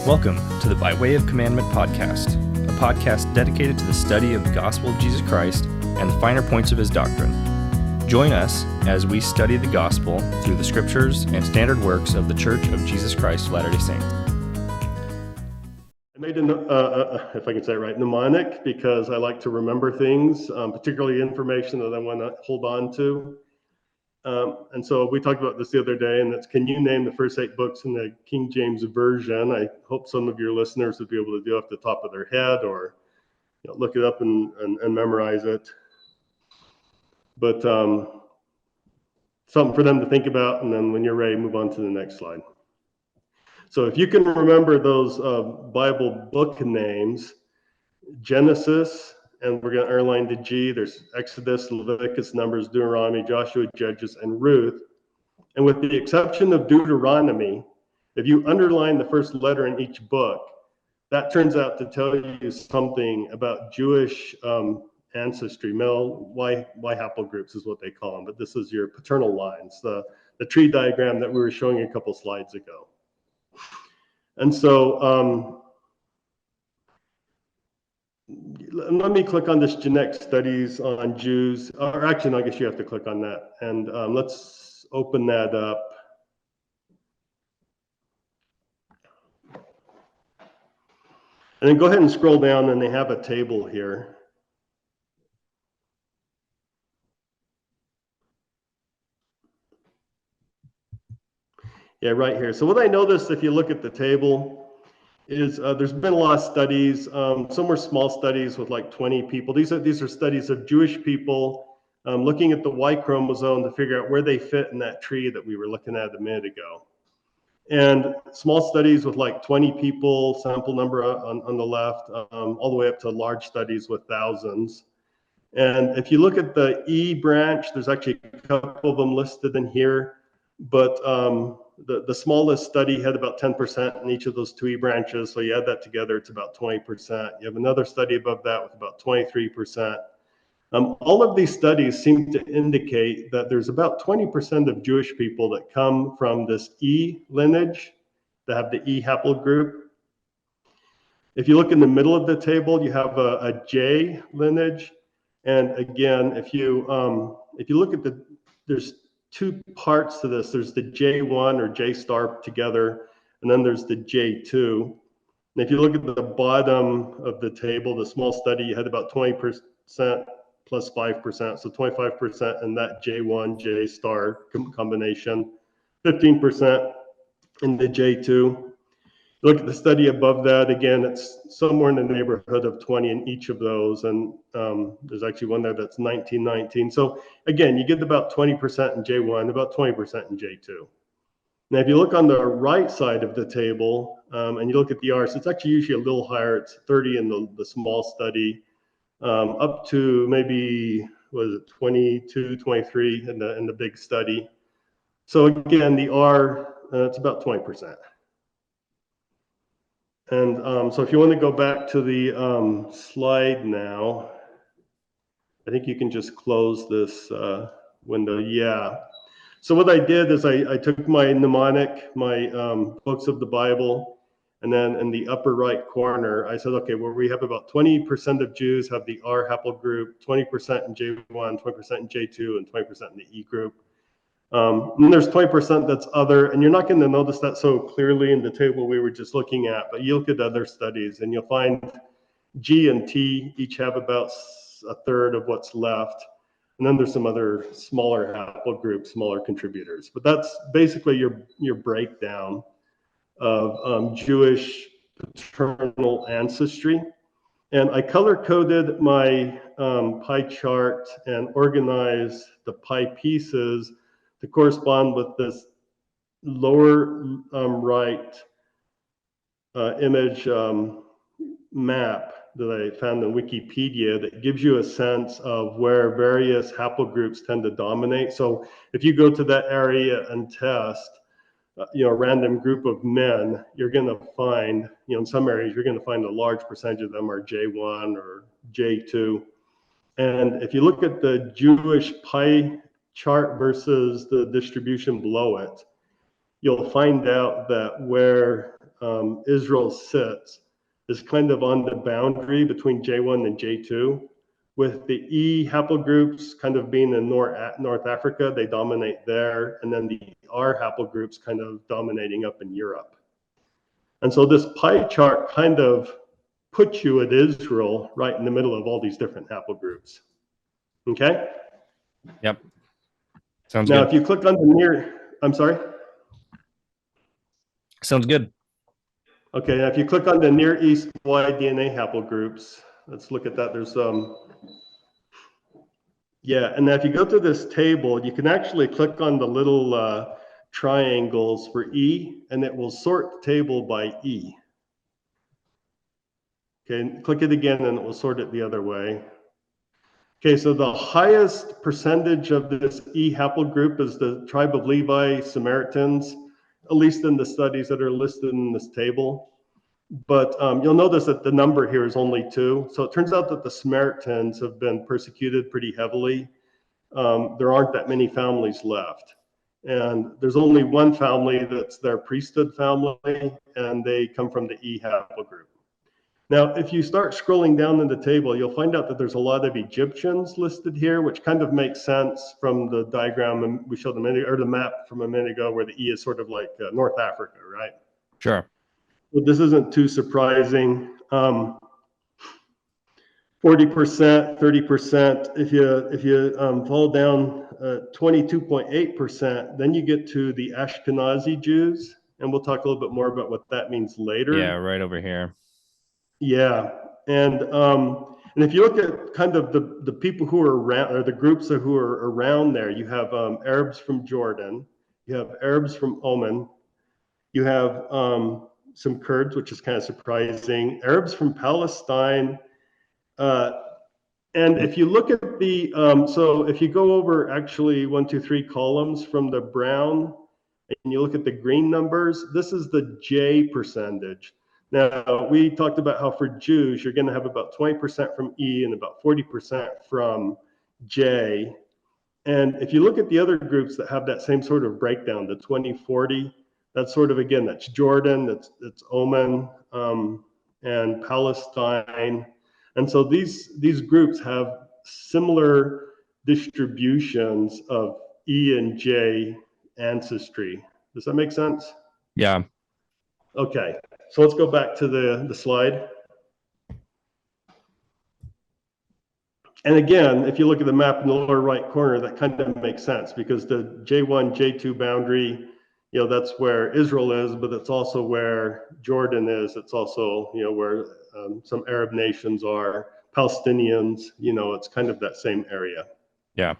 Welcome to the By Way of Commandment podcast, a podcast dedicated to the study of the gospel of Jesus Christ and the finer points of his doctrine. Join us as we study the gospel through the scriptures and standard works of the Church of Jesus Christ of Latter-day Saints. I made if I can say it right, mnemonic, because I like to remember things, particularly information that I want to hold on to. And so we talked about this the other day, and that's, can you name the first 8 books in the King James Version? I hope some of your listeners would be able to do it off the top of their head, or look it up and memorize it. But something for them to think about, and then when you're ready, move on to the next slide. So if you can remember those Bible book names, Genesis, and we're going to underline the G, there's Exodus, Leviticus, Numbers, Deuteronomy, Joshua, Judges, and Ruth. And with the exception of Deuteronomy, if you underline the first letter in each book, that turns out to tell you something about Jewish ancestry. Male Y haplogroups is what they call them, but this is your paternal lines, the tree diagram that we were showing a couple slides ago. And so let me click on this genetic studies on Jews, or actually, no, I guess you have to click on that. And let's open that up. And then go ahead and scroll down, and they have a table here. Yeah, right here. So what I noticed, if you look at the table, is there's been a lot of studies. Some were small studies with like 20 people. These are studies of Jewish people looking at the Y chromosome to figure out where they fit in that tree that we were looking at a minute ago. And small studies with like 20 people, sample number on the left, all the way up to large studies with thousands. And if you look at the E branch, there's actually a couple of them listed in here, but the smallest study had about 10% in each of those 2 E branches. So you add that together, it's about 20%. You have another study above that with about 23%. All of these studies seem to indicate that there's about 20% of Jewish people that come from this E lineage, that have the E haplogroup. If you look in the middle of the table, you have a J lineage. And again, if you look at there's 2 parts to this. There's the J1 or J star together, and then there's the J2. And if you look at the bottom of the table, the small study, you had about 20% plus 5%, so 25% in that J1, J star combination, 15% in the J2. Look at the study above that. Again, it's somewhere in the neighborhood of 20 in each of those. And there's actually one there that's 19. So again, you get about 20% in J1, about 20% in J2. Now, if you look on the right side of the table and you look at the R's, it's actually usually a little higher. It's 30 in the small study, up to maybe, 22, 23 in the big study. So again, the R, it's about 20%. And so if you want to go back to the slide now, I think you can just close this window. Yeah. So what I did is I took my mnemonic, my books of the Bible, and then in the upper right corner, I said, okay, well, we have about 20% of Jews have the R haplogroup, 20% in J1, 20% in J2, and 20% in the E group. And there's 20% that's other, and you're not going to notice that so clearly in the table we were just looking at, but you look at other studies and you'll find G and T each have about a third of what's left. And then there's some other smaller haplogroups, smaller contributors. But that's basically your breakdown of Jewish paternal ancestry. And I color-coded my pie chart and organized the pie pieces to correspond with this lower right image map that I found in Wikipedia that gives you a sense of where various haplogroups tend to dominate. So if you go to that area and test, a random group of men, you're going to find, in some areas, you're going to find a large percentage of them are J1 or J2. And if you look at the Jewish pie chart versus the distribution below it, you'll find out that where Israel sits is kind of on the boundary between J1 and J2, with the E haplogroups kind of being in North Africa, they dominate there, and then the R haplogroups kind of dominating up in Europe. And so this pie chart kind of puts you at Israel right in the middle of all these different haplogroups. Okay? Yep. Sounds now, good. if you click on the I'm sorry? Sounds good. Okay, now if you click on the Near East Y DNA haplogroups, let's look at that. There's yeah, and now if you go to this table, you can actually click on the little triangles for E, and it will sort the table by E. Okay, click it again, and it will sort it the other way. Okay, so the highest percentage of this E haplogroup is the tribe of Levi, Samaritans, at least in the studies that are listed in this table. But you'll notice that the number here is only 2. So it turns out that the Samaritans have been persecuted pretty heavily. There aren't that many families left. And there's only one family that's their priesthood family, and they come from the E haplogroup. Now, if you start scrolling down in the table, you'll find out that there's a lot of Egyptians listed here, which kind of makes sense from the diagram we showed a minute, or the map from a minute ago, where the E is sort of like North Africa, right? Sure. Well, this isn't too surprising. 40%, 30%. If you fall down 22.8%, then you get to the Ashkenazi Jews, and we'll talk a little bit more about what that means later. Yeah, right over here. Yeah, and if you look at kind of the people who are around, or the groups who are around there, you have Arabs from Jordan, you have Arabs from Oman, you have some Kurds, which is kind of surprising, Arabs from Palestine, and if you look at the, so if you go over actually 1, 2, 3 columns from the brown, and you look at the green numbers, this is the J percentage. Now, we talked about how for Jews, you're going to have about 20% from E and about 40% from J. And if you look at the other groups that have that same sort of breakdown, the 20-40, that's sort of, again, that's Jordan, that's Oman, and Palestine. And so these groups have similar distributions of E and J ancestry. Does that make sense? Yeah. Okay, so let's go back to the slide. And again, if you look at the map in the lower right corner, that kind of makes sense, because the J1, J2 boundary, that's where Israel is, but it's also where Jordan is. It's also, where some Arab nations are, Palestinians, it's kind of that same area. Yeah.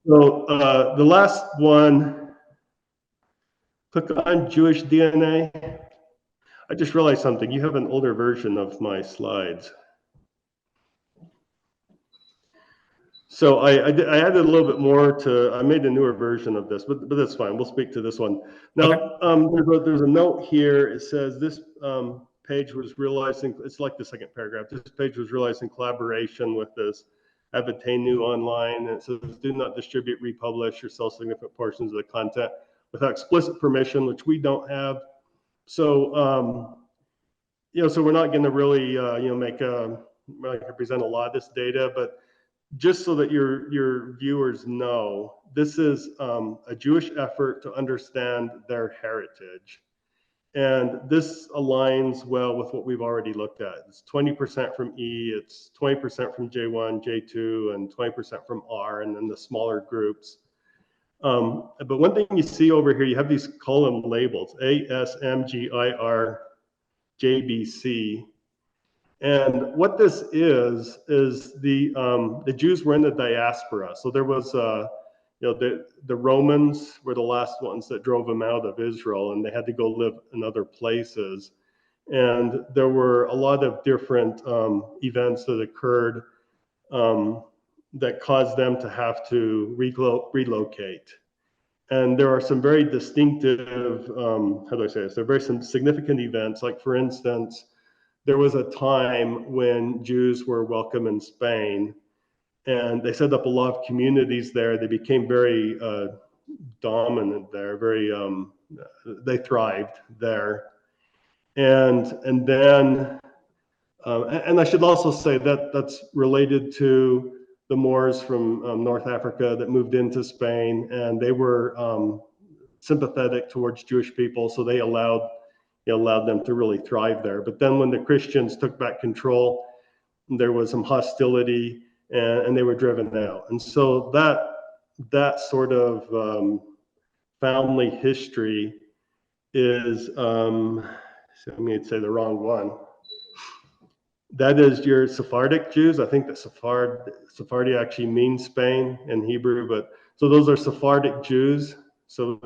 So the last one, click on Jewish DNA. I just realized something. You have an older version of my slides. So I added a little bit more I made a newer version of this, but that's fine. We'll speak to this one. Now, okay. There's a note here. It says this page was realized it's like the second paragraph. This page was realized in collaboration with this Avatenu online. And it says, do not distribute, republish, or sell significant portions of the content without explicit permission, which we don't have. So, so we're not going to really, present a lot of this data, but just so that your viewers know, this is a Jewish effort to understand their heritage. And this aligns well with what we've already looked at. It's 20% from E, it's 20% from J1, J2, and 20% from R, and then the smaller groups. But one thing you see over here, you have these column labels, A, S, M, G, I, R, J, B, C. And what this is the Jews were in the diaspora. So there was, the Romans were the last ones that drove them out of Israel, and they had to go live in other places. And there were a lot of different events that occurred that caused them to have to relocate. And there are some very distinctive, how do I say this? There are very some significant events, like for instance, there was a time when Jews were welcome in Spain, and they set up a lot of communities there. They became very dominant there, they thrived there. and then and I should also say that that's related to the Moors from North Africa that moved into Spain, and they were sympathetic towards Jewish people, so they allowed them to really thrive there. But then when the Christians took back control, there was some hostility, and they were driven out. And so that sort of family history is, so I'm going to say the wrong one. That is your Sephardic Jews. I think that Sephardi actually means Spain in Hebrew, but so those are Sephardic Jews. So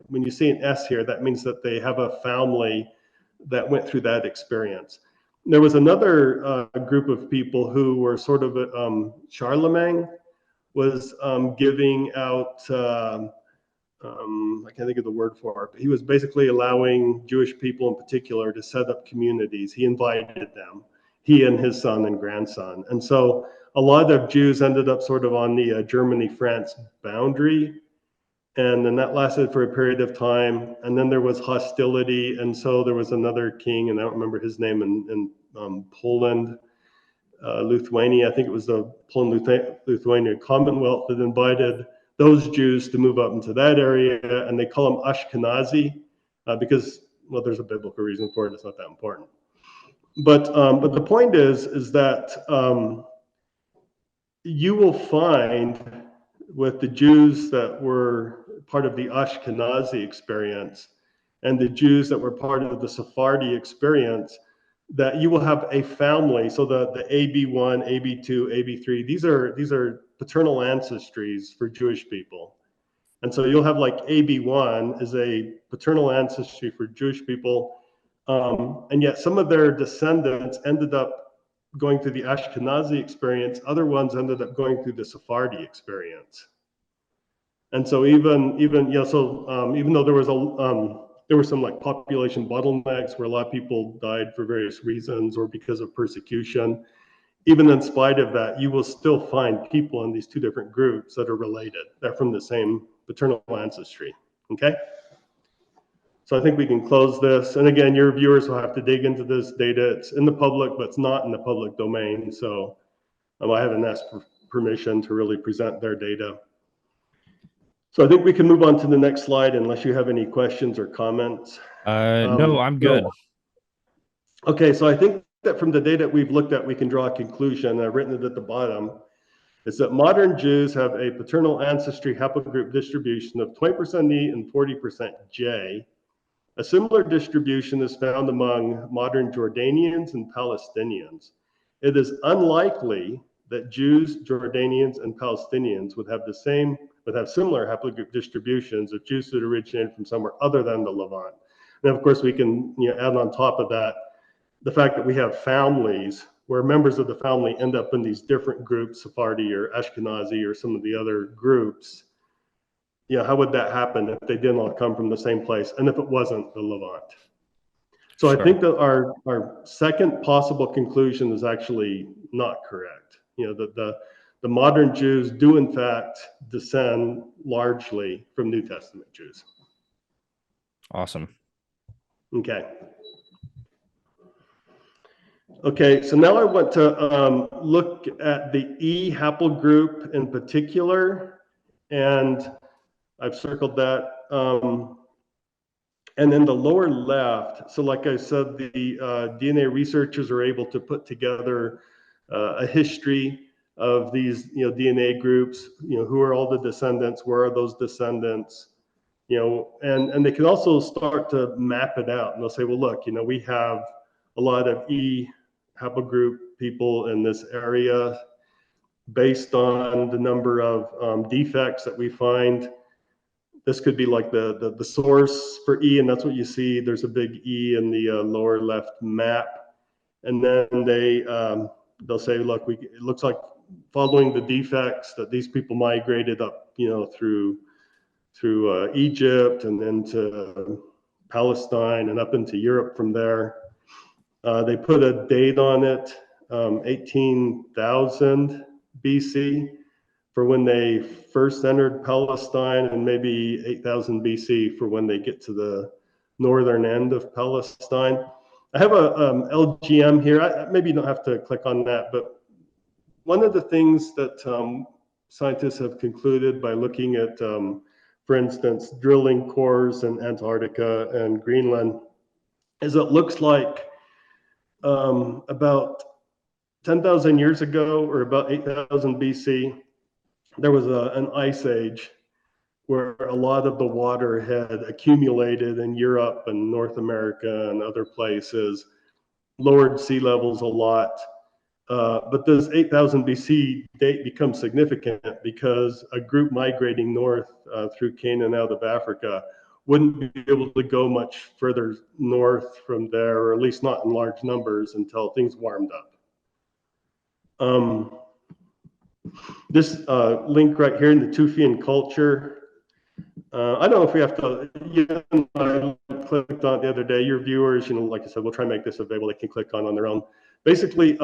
when you see an S here, that means that they have a family that went through that experience. There was another group of people who were sort of, Charlemagne was giving out, I can't think of the word for it, but he was basically allowing Jewish people in particular to set up communities. He invited them, he and his son and grandson. And so a lot of Jews ended up sort of on the Germany-France boundary. And then that lasted for a period of time. And then there was hostility. And so there was another king, and I don't remember his name, in Poland, Lithuania. I think it was the Poland-Lithuania Commonwealth that invited those Jews to move up into that area. And they call them Ashkenazi because, well, there's a biblical reason for it. It's not that important. But the point is that you will find with the Jews that were part of the Ashkenazi experience and the Jews that were part of the Sephardi experience, that you will have a family. So the AB1, AB2, AB3, these are paternal ancestries for Jewish people. And so you'll have like AB1 is a paternal ancestry for Jewish people. And yet some of their descendants ended up going through the Ashkenazi experience. Other ones ended up going through the Sephardi experience. And so even though there were some like population bottlenecks where a lot of people died for various reasons or because of persecution, even in spite of that, you will still find people in these two different groups that are related. They're from the same paternal ancestry. Okay. So I think we can close this. And again, your viewers will have to dig into this data. It's in the public, but it's not in the public domain. So I haven't asked for permission to really present their data. So I think we can move on to the next slide unless you have any questions or comments. No, I'm good. No. Okay, so I think that from the data we've looked at, we can draw a conclusion. I've written it at the bottom. Is that modern Jews have a paternal ancestry haplogroup distribution of 20% E and 40% J. A similar distribution is found among modern Jordanians and Palestinians. It is unlikely that Jews, Jordanians, and Palestinians would have similar haplogroup distributions of Jews that originated from somewhere other than the Levant. And of course, we can add on top of that the fact that we have families where members of the family end up in these different groups, Sephardi or Ashkenazi or some of the other groups. How would that happen if they didn't all come from the same place and if it wasn't the Levant? So sure. I think that our second possible conclusion is actually not correct. The modern Jews do in fact descend largely from New Testament Jews. Awesome. Okay, so now I want to look at the E haplogroup in particular, and I've circled that. And in the lower left, so like I said, the DNA researchers are able to put together a history of these DNA groups, who are all the descendants, where are those descendants, and they can also start to map it out. And they'll say, well, look, we have a lot of E haplogroup people in this area based on the number of defects that we find. This could be like the source for E, and that's what you see. There's a big E in the lower left map. And then they'll say, look, it looks like following the defects that these people migrated up, through Egypt and then to Palestine and up into Europe from there. They put a date on it, 18,000 BC for when they first entered Palestine, and maybe 8,000 BC for when they get to the northern end of Palestine. I have a LGM here. Maybe you don't have to click on that, but one of the things that scientists have concluded by looking at, for instance, drilling cores in Antarctica and Greenland, is it looks like about 10,000 years ago, or about 8,000 BC, there was an ice age where a lot of the water had accumulated in Europe and North America and other places, lowered sea levels a lot. But this 8,000 BC date becomes significant because a group migrating north through Canaan out of Africa wouldn't be able to go much further north from there, or at least not in large numbers, until things warmed up. This link right here in the Tufian culture, I don't know if we have to, I clicked on it the other day, your viewers, like I said, we'll try and make this available, they can click on their own. Basically,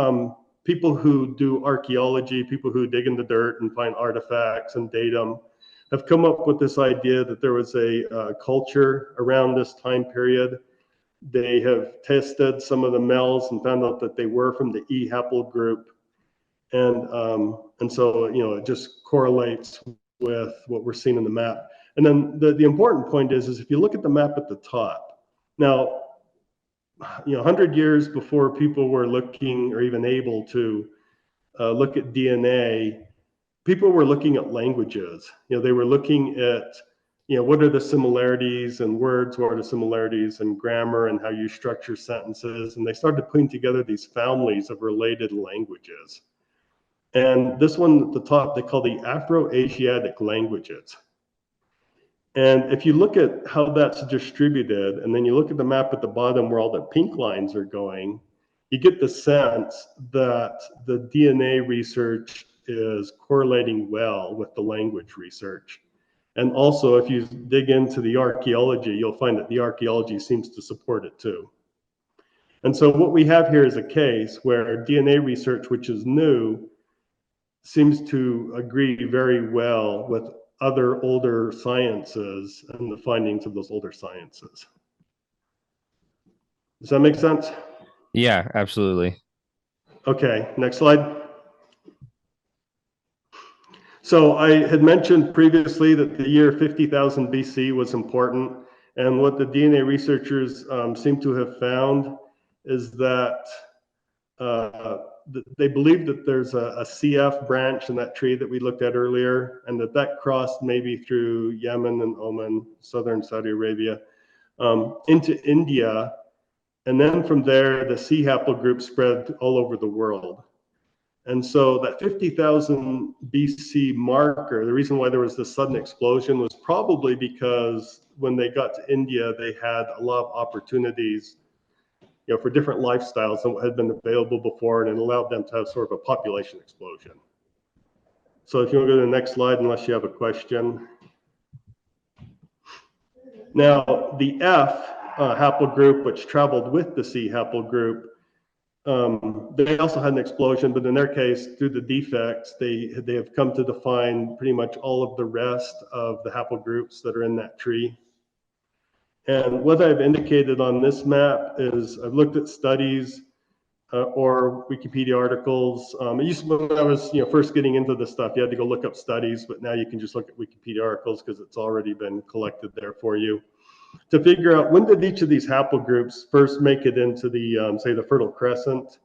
people who do archaeology, people who dig in the dirt and find artifacts and date them, have come up with this idea that there was a culture around this time period. They have tested some of the males and found out that they were from the E haplogroup. And so, it just correlates with what we're seeing in the map. And then the important point is if you look at the map at the top, now, 100 years before people were looking or even able to look at DNA, people were looking at languages. They were looking at, what are the similarities in words, what are the similarities in grammar and how you structure sentences. And they started putting together these families of related languages. And this one at the top, they call the Afro-Asiatic languages. And if you look at how that's distributed, and then you look at the map at the bottom where all the pink lines are going, you get the sense that the DNA research is correlating well with the language research. And also, if you dig into the archaeology, you'll find that the archaeology seems to support it too. And so what we have here is a case where DNA research, which is new, seems to agree very well with other older sciences and the findings of those older sciences. Does that make sense? Yeah, absolutely. Okay, next slide. So I had mentioned previously that the year 50,000 BC was important. And what the DNA researchers seem to have found is that they believe that there's a CF branch in that tree that we looked at earlier, and that crossed maybe through Yemen and Oman, southern Saudi Arabia, into India. And then from there, the C haplogroup spread all over the world. And so that 50,000 BC marker, the reason why there was this sudden explosion was probably because when they got to India, they had a lot of opportunities for different lifestyles than what had been available before, and it allowed them to have sort of a population explosion. So if you want to go to the next slide, unless you have a question. Now, the F haplogroup, which traveled with the C haplogroup, they also had an explosion, but in their case, through the defects, they have come to define pretty much all of the rest of the haplogroups that are in that tree. And what I've indicated on this map is I've looked at studies or Wikipedia articles. It used to, when I was first getting into this stuff, you had to go look up studies, but now you can just look at Wikipedia articles because it's already been collected there for you, to figure out when did each of these haplogroups first make it into the, say, the Fertile Crescent.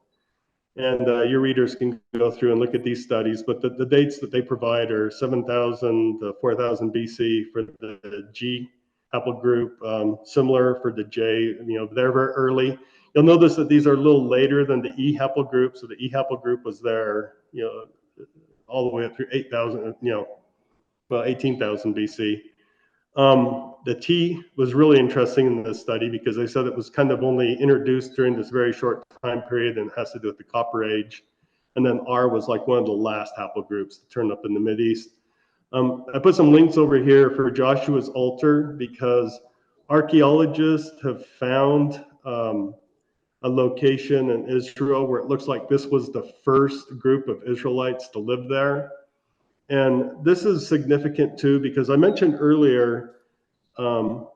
And your readers can go through and look at these studies, but the dates that they provide are 7,000 to 4,000 BC for the G haplogroup, similar for the J, they're very early. You'll notice that these are a little later than the E haplogroup. So the E haplogroup was there, all the way up through 8,000, well, 18,000 BC. The T was really interesting in this study because they said it was kind of only introduced during this very short time period, and it has to do with the Copper Age. And then R was like one of the last haplogroups to turn up in the Mideast. I put some links over here for Joshua's altar because archaeologists have found a location in Israel where it looks like this was the first group of Israelites to live there. And this is significant too, because I mentioned earlier,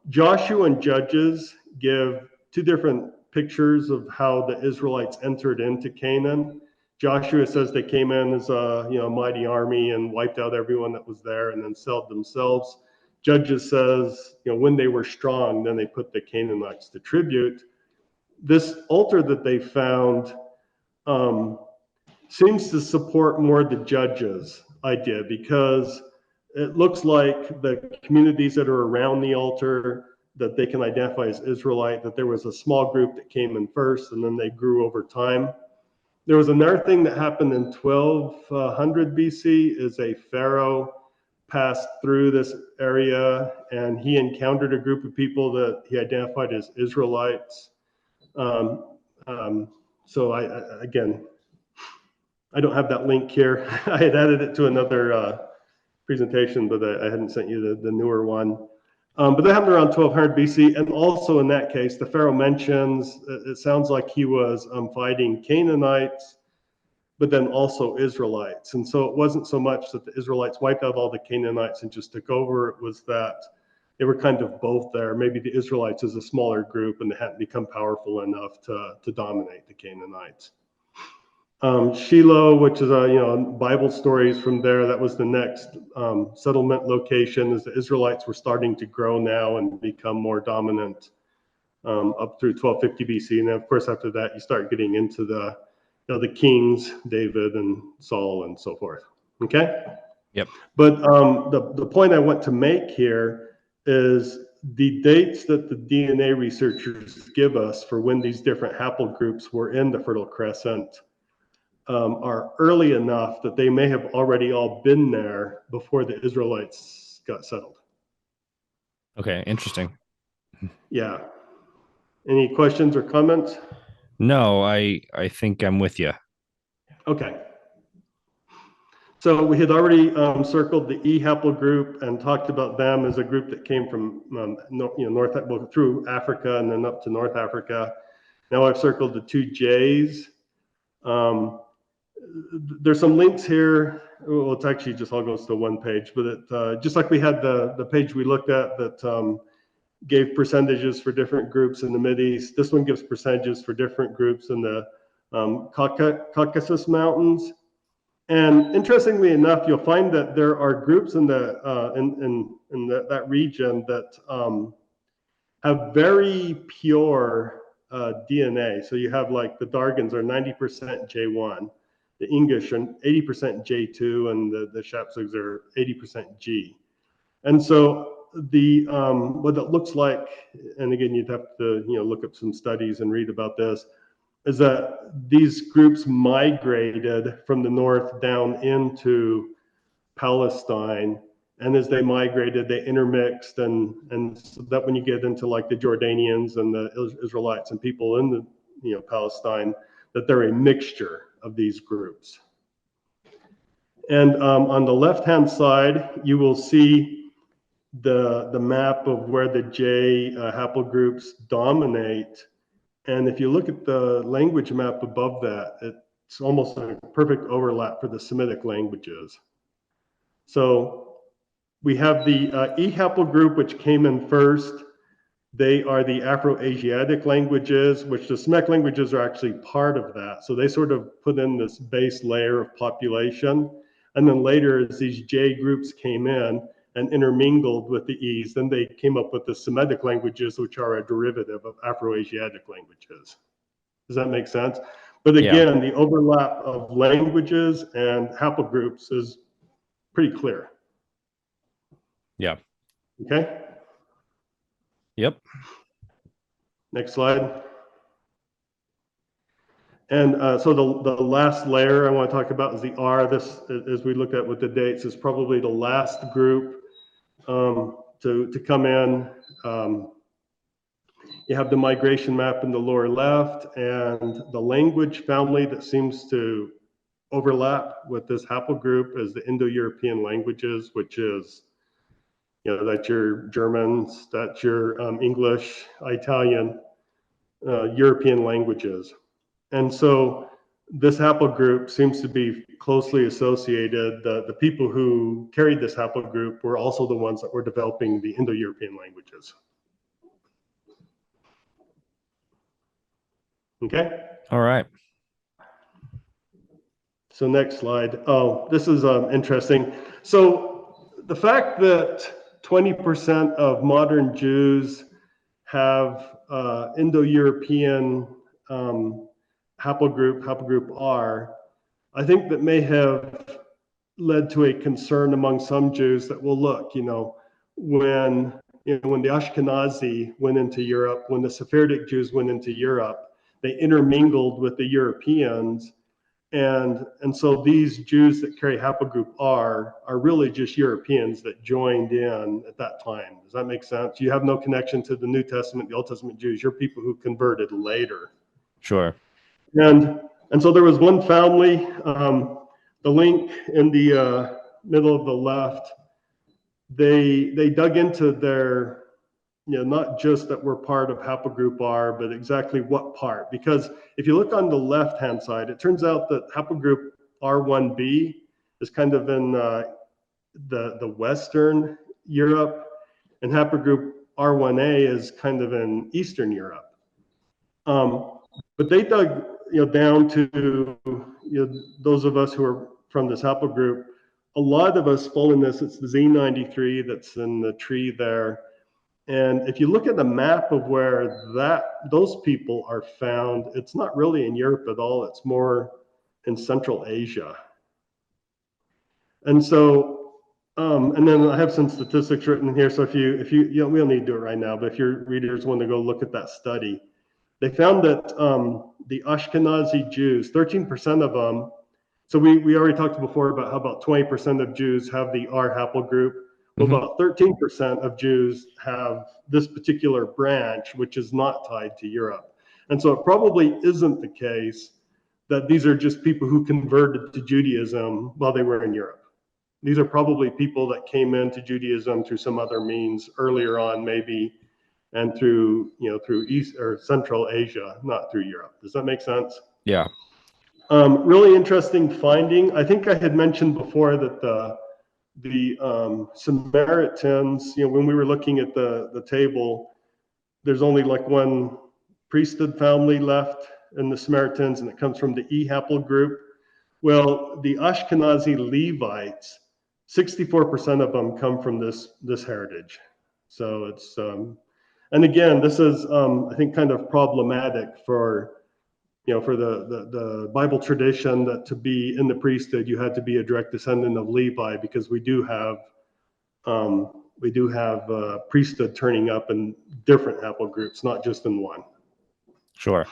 Joshua and Judges give two different pictures of how the Israelites entered into Canaan. Joshua says they came in as a mighty army and wiped out everyone that was there and then settled themselves. Judges says when they were strong, then they put the Canaanites to tribute. This altar that they found seems to support more the Judges idea, because it looks like the communities that are around the altar that they can identify as Israelite, that there was a small group that came in first and then they grew over time. There was another thing that happened in 1200 BC is a pharaoh passed through this area and he encountered a group of people that he identified as Israelites. So I don't have that link here. I had added it to another presentation, but I hadn't sent you the newer one. But that happened around 1200 BC. And also in that case, the Pharaoh mentions, it sounds like he was fighting Canaanites, but then also Israelites. And so it wasn't so much that the Israelites wiped out all the Canaanites and just took over. It was that they were kind of both there. Maybe the Israelites is a smaller group and they hadn't become powerful enough to dominate the Canaanites. Shiloh, which is Bible stories from there. That was the next settlement location as the Israelites were starting to grow now and become more dominant up through 1250 BC. And then of course after that you start getting into the kings, David and Saul and so forth. Okay. Yep. But the point I want to make here is the dates that the DNA researchers give us for when these different haplogroups were in the Fertile Crescent are early enough that they may have already all been there before the Israelites got settled. Okay, interesting. Yeah. Any questions or comments? No, I think I'm with you. Okay. So we had already circled the E haplogroup and talked about them as a group that came from through Africa and then up to North Africa. Now I've circled the two J's. There's some links here. Well, it's actually just all goes to one page, but it, just like we had the page we looked at that gave percentages for different groups in the Mideast, this one gives percentages for different groups in the Caucasus Mountains. And interestingly enough, you'll find that there are groups in that region that have very pure DNA. So you have like the Dargans are 90% J1, the English are 80% J2, and the Shapsugs are 80% G. And so the what it looks like, and again, you'd have to look up some studies and read about this, is that these groups migrated from the north down into Palestine. And as they migrated, they intermixed, and so that when you get into like the Jordanians and the Israelites and people in the Palestine, that they're a mixture of these groups. And on the left-hand side, you will see the map of where the J haplogroups dominate. And if you look at the language map above that, it's almost a perfect overlap for the Semitic languages. So we have the E haplogroup, which came in first. They are the Afro-Asiatic languages, which the Semitic languages are actually part of that. So they sort of put in this base layer of population. And then later, as these J groups came in and intermingled with the E's, then they came up with the Semitic languages, which are a derivative of Afro-Asiatic languages. Does that make sense? But again, the overlap of languages and haplogroups is pretty clear. Yeah. Okay. Yep. Next slide. And so the last layer I want to talk about is the R. This, as we look at with the dates, is probably the last group to come in. You have the migration map in the lower left, and the language family that seems to overlap with this haplogroup is the Indo-European languages, which is, that's your Germans, that's your English, Italian, European languages. And so this haplogroup seems to be closely associated. The people who carried this haplogroup were also the ones that were developing the Indo-European languages. Okay. All right. So next slide. Oh, this is interesting. So the fact that 20% of modern Jews have Indo-European haplogroup R, I think that may have led to a concern among some Jews that, well, look, when when the Ashkenazi went into Europe, when the Sephardic Jews went into Europe, they intermingled with the Europeans, and so these Jews that carry haplogroup R are really just Europeans that joined in at that time. Does that make sense? You have no connection to the New Testament, the Old Testament Jews. You're people who converted later. Sure. And so there was one family, the link in the middle of the left, they dug into their, not just that we're part of haplogroup R, but exactly what part. Because if you look on the left-hand side, it turns out that haplogroup R1b is kind of in the Western Europe, and haplogroup R1a is kind of in Eastern Europe. But they dug down to those of us who are from this haplogroup. A lot of us fall in this. It's the Z93 that's in the tree there. And if you look at the map of where those people are found, it's not really in Europe at all. It's more in Central Asia. And so, and then I have some statistics written here. So if you we don't need to do it right now, but if your readers want to go look at that study, they found that the Ashkenazi Jews, 13% of them. So we already talked before about how about 20% of Jews have the R haplogroup. Well, about 13% of Jews have this particular branch, which is not tied to Europe. And so it probably isn't the case that these are just people who converted to Judaism while they were in Europe. These are probably people that came into Judaism through some other means earlier on, maybe, and through East or Central Asia, not through Europe. Does that make sense? Yeah. Really interesting finding. I think I had mentioned before that the Samaritans, when we were looking at the table, there's only like one priesthood family left in the Samaritans, and it comes from the E haplogroup. Well, the Ashkenazi Levites, 64% of them come from this heritage. So it's and again, this is I think kind of problematic for for the Bible tradition that to be in the priesthood, you had to be a direct descendant of Levi, because we do have priesthood turning up in different haplogroups, not just in one. Sure.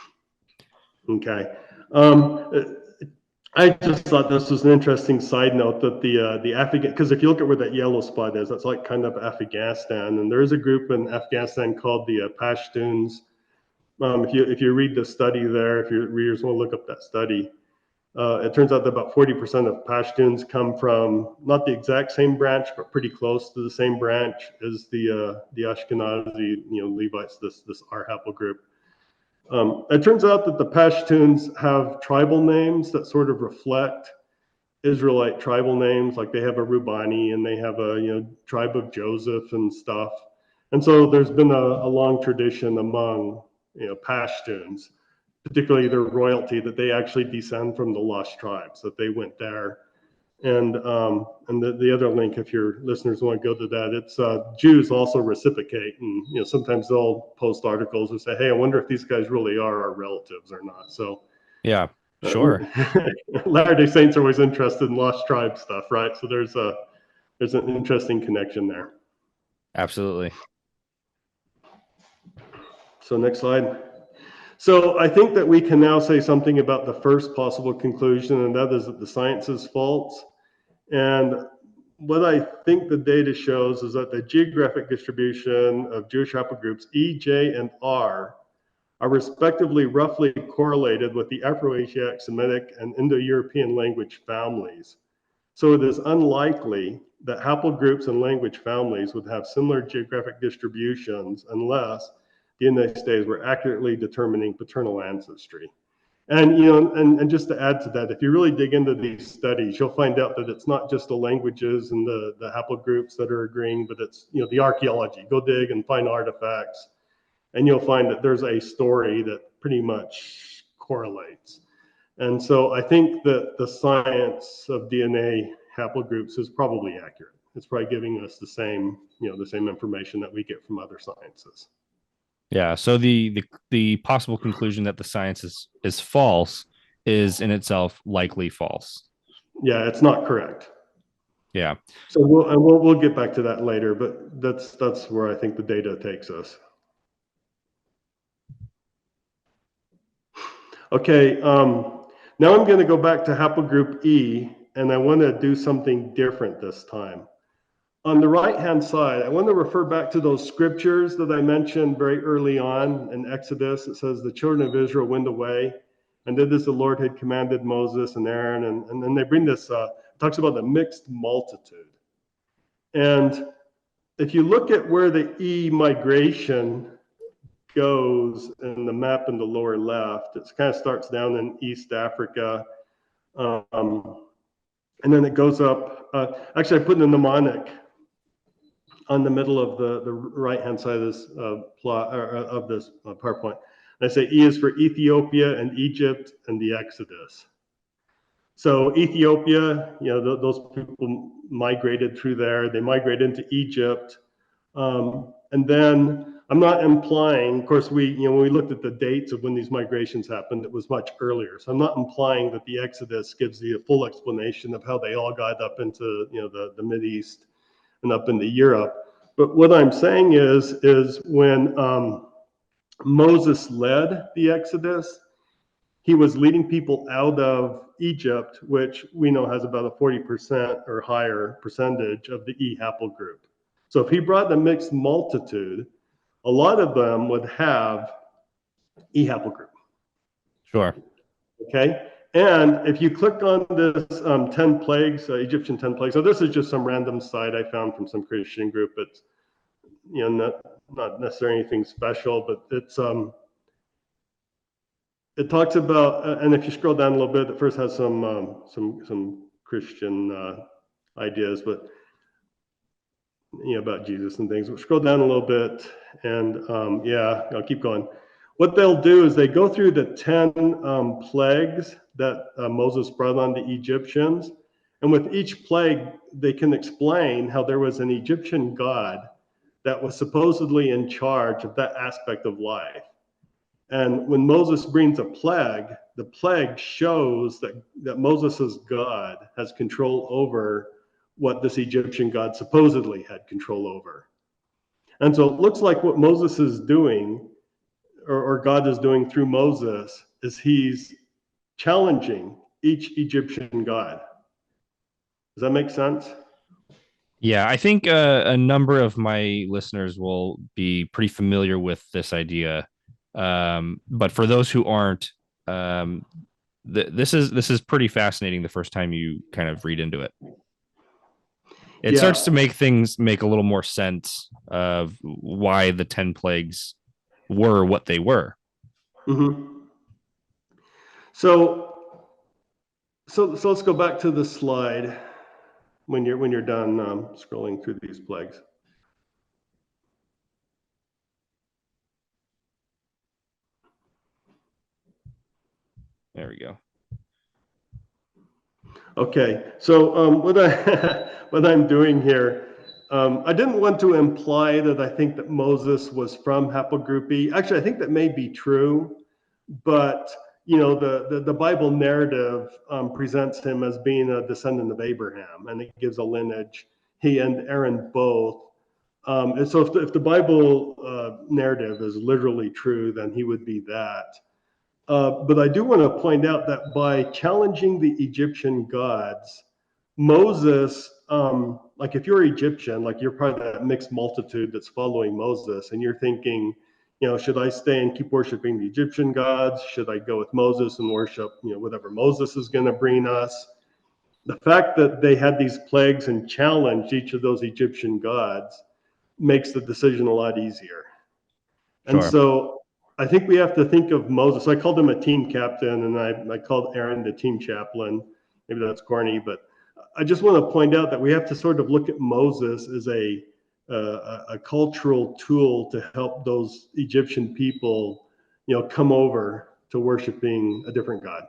Okay. I just thought this was an interesting side note that the Afghan, because if you look at where that yellow spot is, that's like kind of Afghanistan, and there is a group in Afghanistan called the Pashtuns. If you read the study there, if your readers want to look up that study, it turns out that about 40% of Pashtuns come from not the exact same branch, but pretty close to the same branch as the Ashkenazi, Levites, this R haplogroup. It turns out that the Pashtuns have tribal names that sort of reflect Israelite tribal names, like they have a Rubani and they have a tribe of Joseph and stuff. And so there's been a long tradition among Pashtuns, particularly their royalty, that they actually descend from the lost tribes, that they went there. And the other link, if your listeners want to go to that, it's Jews also reciprocate, and sometimes they'll post articles and say, hey, I wonder if these guys really are our relatives or not. So yeah, sure. Latter-day Saints are always interested in lost tribe stuff, right? So there's an interesting connection there. Absolutely. So next slide. So I think that we can now say something about the first possible conclusion, and that is that the science is false. And what I think the data shows is that the geographic distribution of Jewish haplogroups E, J, and R are respectively roughly correlated with the Afro-Asiatic, Semitic, and Indo-European language families. So it is unlikely that haplogroups and language families would have similar geographic distributions unless the United States were accurately determining paternal ancestry. And and just to add to that, if you really dig into these studies, you'll find out that it's not just the languages and the haplogroups that are agreeing, but it's the archaeology. Go dig and find artifacts, and you'll find that there's a story that pretty much correlates. And so I think that the science of DNA haplogroups is probably accurate. It's probably giving us the same information that we get from other sciences. Yeah. So the possible conclusion that the science is false is in itself likely false. Yeah, it's not correct. Yeah. So we'll get back to that later, but that's where I think the data takes us. Okay, now I'm going to go back to haplogroup E, and I want to do something different this time. On the right-hand side, I want to refer back to those scriptures that I mentioned very early on in Exodus. It says the children of Israel went away and did as the Lord had commanded Moses and Aaron. And then they bring this, talks about the mixed multitude. And if you look at where the E migration goes in the map in the lower left, it kind of starts down in East Africa. And then it goes up. Actually, I put in a mnemonic on the middle of the right-hand side of this plot or of this PowerPoint. And I say E is for Ethiopia and Egypt and the Exodus. So Ethiopia, those people migrated through there. They migrated into Egypt. And then I'm not implying, of course, when we looked at the dates of when these migrations happened, it was much earlier. So I'm not implying that the Exodus gives the full explanation of how they all got up into, the Mideast and up into Europe. But what I'm saying is when Moses led the Exodus, he was leading people out of Egypt, which we know has about a 40% or higher percentage of the E haplogroup. So if he brought the mixed multitude, a lot of them would have E haplogroup. Sure. Okay. And if you click on this 10 plagues, Egyptian 10 plagues, so this is just some random site I found from some Christian group. It's not necessarily anything special, but it talks about, and if you scroll down a little bit, it first has some Christian ideas, but about Jesus and things. But scroll down a little bit, and I'll keep going. What they'll do is they go through the 10 plagues that Moses brought on the Egyptians, and with each plague, they can explain how there was an Egyptian god that was supposedly in charge of that aspect of life. And when Moses brings a plague, the plague shows that Moses's God has control over what this Egyptian God supposedly had control over. And so it looks like what Moses is doing, or God is doing through Moses, is he's challenging each Egyptian god. Does that make sense? Yeah, I think a number of my listeners will be pretty familiar with this idea. But for those who aren't, this is pretty fascinating the first time you kind of read into it. It starts to make things make a little more sense of why the 10 plagues were what they were. Mm-hmm. So let's go back to the slide when you're done scrolling through these plagues. There we go. Okay, so what I'm doing here, I didn't want to imply that I think that Moses was from haplogroup E. Actually, I think that may be true, but the Bible narrative presents him as being a descendant of Abraham, and it gives a lineage. He and Aaron both. And so if the Bible narrative is literally true, then he would be that. But I do want to point out that by challenging the Egyptian gods, Moses, like if you're Egyptian, like you're part of that mixed multitude that's following Moses, and you're thinking, should I stay and keep worshiping the Egyptian gods? Should I go with Moses and worship, whatever Moses is going to bring us? The fact that they had these plagues and challenged each of those Egyptian gods makes the decision a lot easier. And so I think we have to think of Moses. I called him a team captain, and I called Aaron the team chaplain. Maybe that's corny, but I just want to point out that we have to sort of look at Moses as a cultural tool to help those Egyptian people, come over to worshiping a different god.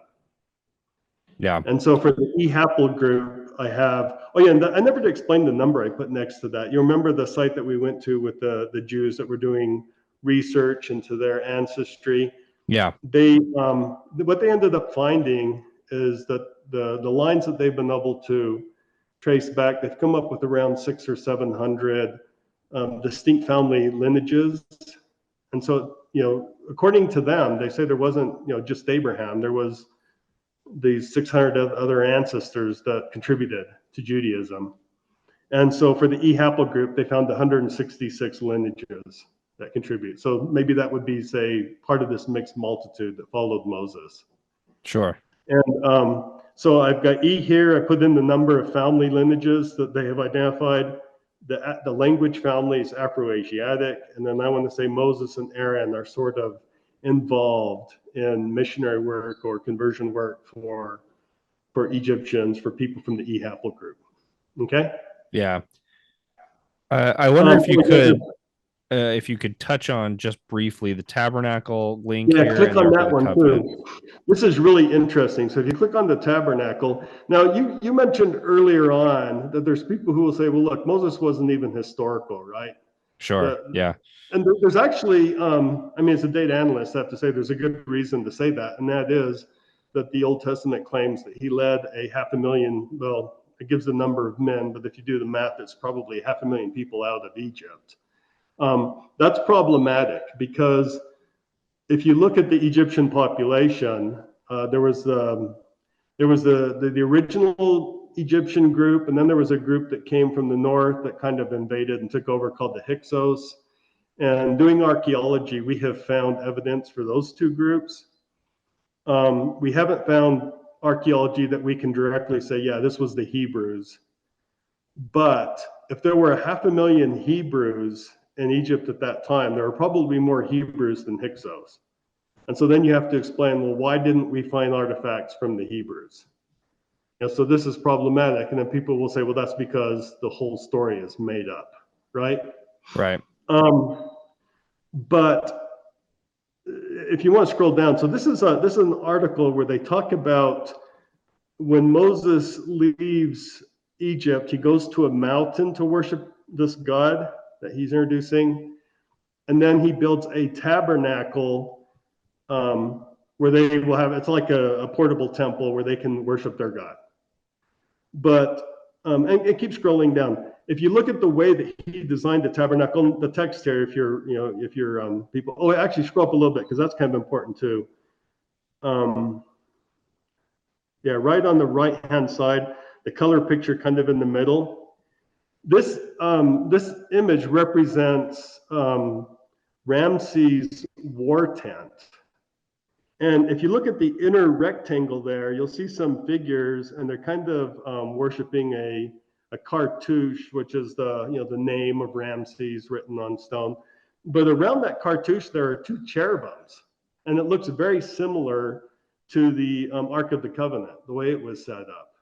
Yeah. And so for the Haplogroup, I have, oh yeah, and I never did explain the number I put next to that. You remember the site that we went to with the Jews that were doing research into their ancestry? Yeah. They what they ended up finding is that the lines that they've been able to trace back, they've come up with around 600 or 700 distinct family lineages. And so, according to them, they say there wasn't, just Abraham. There was these 600 other ancestors that contributed to Judaism. And so for the Haplogroup, they found 166 lineages that contribute. So maybe that would be, say, part of this mixed multitude that followed Moses. Sure. And so I've got E here. I put in the number of family lineages that they have identified. The language family is Afro-Asiatic. And then I want to say Moses and Aaron are sort of involved in missionary work or conversion work for Egyptians, for people from the Haplogroup. Okay? Yeah. I wonder if you could touch on just briefly the Tabernacle link here. Click on that one too. This is really interesting. So if you click on the Tabernacle, now you mentioned earlier on that there's people who will say, well, look, Moses wasn't even historical, right? Sure. Yeah. And there's actually, as a data analyst, I have to say there's a good reason to say that, and that is that the Old Testament claims that he led a 500,000, well, it gives the number of men, but if you do the math, it's probably 500,000 people out of Egypt. That's problematic because if you look at the Egyptian population, there was the original Egyptian group, and then there was a group that came from the north that kind of invaded and took over called the Hyksos. And doing archaeology, we have found evidence for those two groups. We haven't found archaeology that we can directly say, yeah, this was the Hebrews. But if there were 500,000 Hebrews in Egypt at that time, there were probably more Hebrews than Hyksos. And so then you have to explain, well, why didn't we find artifacts from the Hebrews? So this is problematic. And then people will say, well, that's because the whole story is made up, right? Right. But if you want to scroll down, so this is an article where they talk about when Moses leaves Egypt, he goes to a mountain to worship this God that he's introducing, and then he builds a tabernacle where they will have, it's like a portable temple where they can worship their God. But and it keeps scrolling down. If you look at the way that he designed the tabernacle, the text here, if you're people, oh, actually scroll up a little bit because that's kind of important too. Right on the right-hand side, the color picture kind of in the middle. This image represents Ramses' war tent. And if you look at the inner rectangle there, you'll see some figures, and they're kind of worshiping a cartouche, which is the name of Ramses written on stone. But around that cartouche, there are two cherubims, and it looks very similar to the Ark of the Covenant, the way it was set up.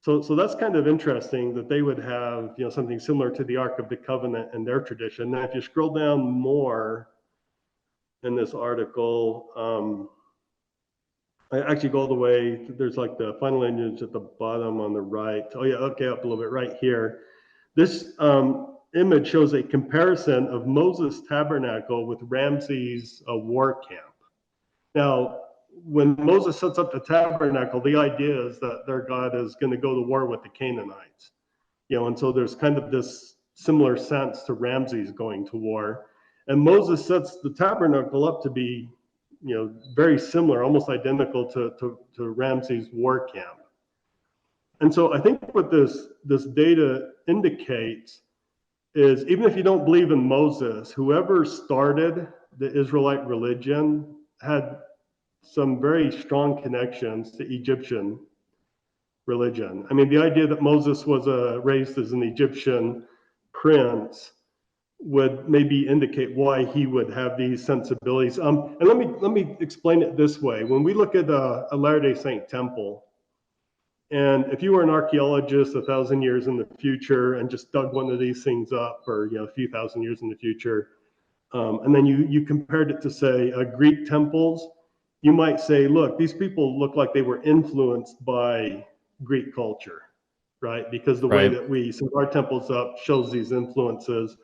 So that's kind of interesting that they would have something similar to the Ark of the Covenant in their tradition. Now, if you scroll down more in this article, I actually go all the way, there's like the final lineage at the bottom on the right. Oh yeah, okay, up a little bit right here. This image shows a comparison of Moses' tabernacle with Ramses' war camp. Now, when Moses sets up the tabernacle, the idea is that their God is going to go to war with the Canaanites. And so there's kind of this similar sense to Ramses going to war. And Moses sets the tabernacle up to be, very similar, almost identical to Ramses' war camp. And so I think what this data indicates is, even if you don't believe in Moses, whoever started the Israelite religion had some very strong connections to Egyptian religion. I mean, the idea that Moses was raised as an Egyptian prince would maybe indicate why he would have these sensibilities. And let me explain it this way. When we look at a Latter-day Saint temple, and if you were an archaeologist 1,000 years in the future and just dug one of these things up, or a few thousand years in the future, and then you compared it to, say, Greek temples, you might say, look, these people look like they were influenced by Greek culture, right? Because the way Right. that we set our temples up shows these influences.